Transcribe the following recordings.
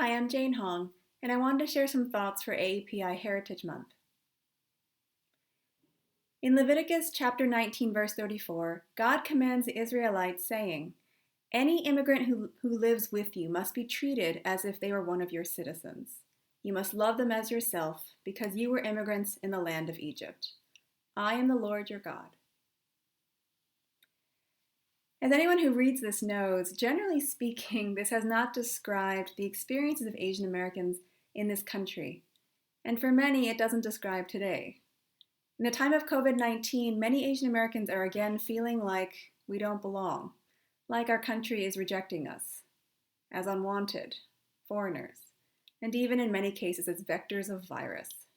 Hi, I'm Jane Hong, and I wanted to share some thoughts for AAPI Heritage Month. In Leviticus chapter 19, verse 34, God commands the Israelites, saying, "Any immigrant who lives with you must be treated as if they were one of your citizens. You must love them as yourself, because you were immigrants in the land of Egypt. I am the Lord your God." As anyone who reads this knows, generally speaking, this has not described the experiences of Asian Americans in this country. And for many, it doesn't describe today. In the time of COVID-19, many Asian Americans are again feeling like we don't belong, like our country is rejecting us, as unwanted, foreigners, and even in many cases as vectors of virus.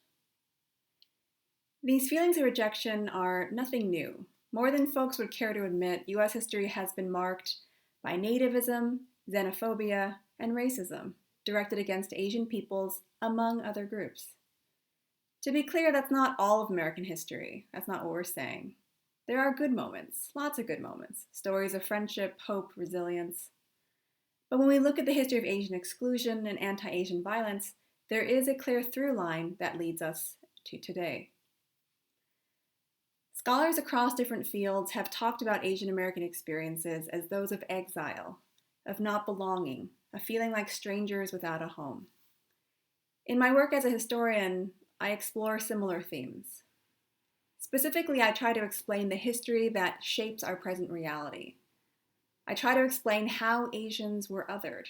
These feelings of rejection are nothing new. More than folks would care to admit, U.S. history has been marked by nativism, xenophobia, and racism directed against Asian peoples, among other groups. To be clear, that's not all of American history. That's not what we're saying. There are good moments, lots of good moments, stories of friendship, hope, resilience. But when we look at the history of Asian exclusion and anti-Asian violence, there is a clear through line that leads us to today. Scholars across different fields have talked about Asian American experiences as those of exile, of not belonging, of feeling like strangers without a home. In my work as a historian, I explore similar themes. Specifically, I try to explain the history that shapes our present reality. I try to explain how Asians were othered,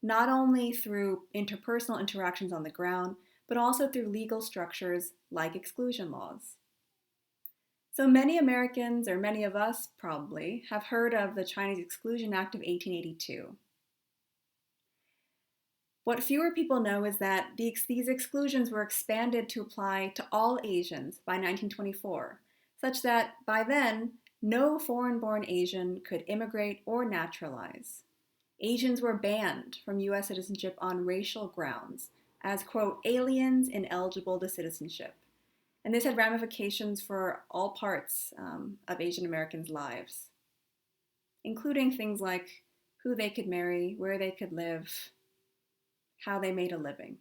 not only through interpersonal interactions on the ground, but also through legal structures like exclusion laws. So many Americans, or many of us probably, have heard of the Chinese Exclusion Act of 1882. What fewer people know is that these exclusions were expanded to apply to all Asians by 1924, such that by then, no foreign-born Asian could immigrate or naturalize. Asians were banned from U.S. citizenship on racial grounds as, quote, aliens ineligible to citizenship. And this had ramifications for all parts of Asian Americans' lives, including things like who they could marry, where they could live, how they made a living.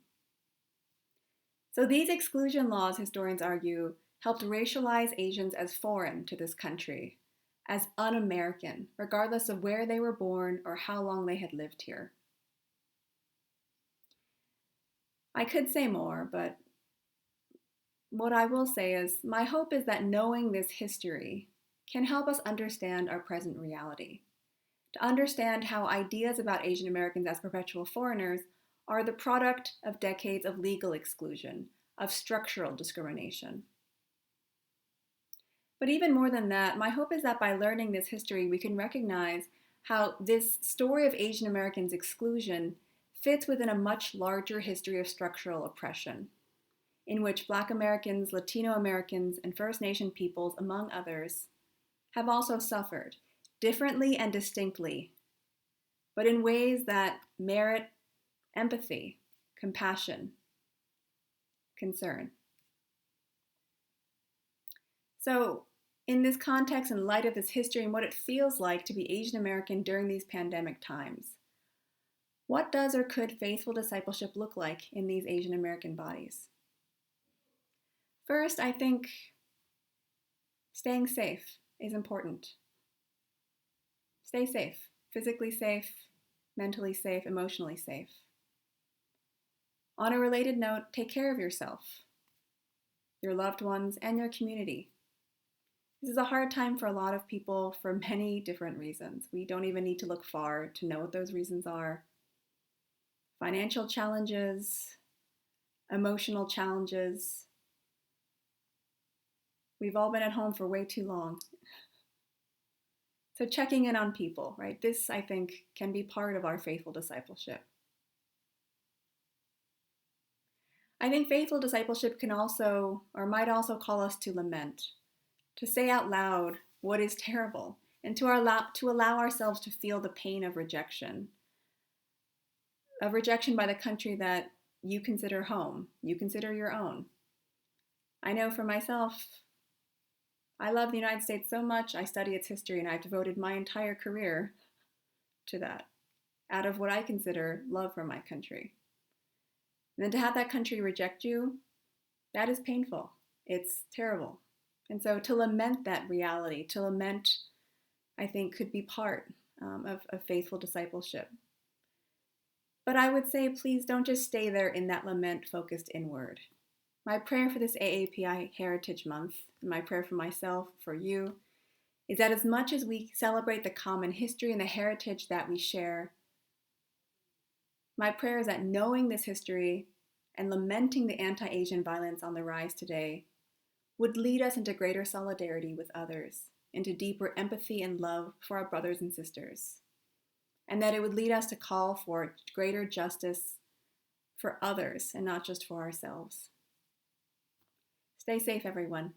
So these exclusion laws, historians argue, helped racialize Asians as foreign to this country, as un-American, regardless of where they were born or how long they had lived here. I could say more, but what I will say is my hope is that knowing this history can help us understand our present reality, to understand how ideas about Asian Americans as perpetual foreigners are the product of decades of legal exclusion, of structural discrimination. But even more than that, my hope is that by learning this history, we can recognize how this story of Asian Americans' exclusion fits within a much larger history of structural oppression, in which Black Americans, Latino Americans, and First Nation peoples, among others, have also suffered, differently and distinctly, but in ways that merit empathy, compassion, concern. So, in this context, in light of this history and what it feels like to be Asian American during these pandemic times, what does or could faithful discipleship look like in these Asian American bodies? First, I think staying safe is important. Stay safe, physically safe, mentally safe, emotionally safe. On a related note, take care of yourself, your loved ones, and your community. This is a hard time for a lot of people for many different reasons. We don't even need to look far to know what those reasons are. Financial challenges, emotional challenges. We've all been at home for way too long. So checking in on people, right? This, I think, can be part of our faithful discipleship. I think faithful discipleship can also, or might also call us to lament, to say out loud what is terrible, and to allow ourselves to feel the pain of rejection by the country that you consider home, you consider your own. I know for myself, I love the United States so much, I study its history, and I've devoted my entire career to that, out of what I consider love for my country. And then to have that country reject you, that is painful. It's terrible. And so to lament that reality, to lament, I think, could be part of faithful discipleship. But I would say, please don't just stay there in that lament focused inward. My prayer for this AAPI Heritage Month, and my prayer for myself, for you, is that as much as we celebrate the common history and the heritage that we share, my prayer is that knowing this history and lamenting the anti-Asian violence on the rise today would lead us into greater solidarity with others, into deeper empathy and love for our brothers and sisters, and that it would lead us to call for greater justice for others and not just for ourselves. Stay safe, everyone.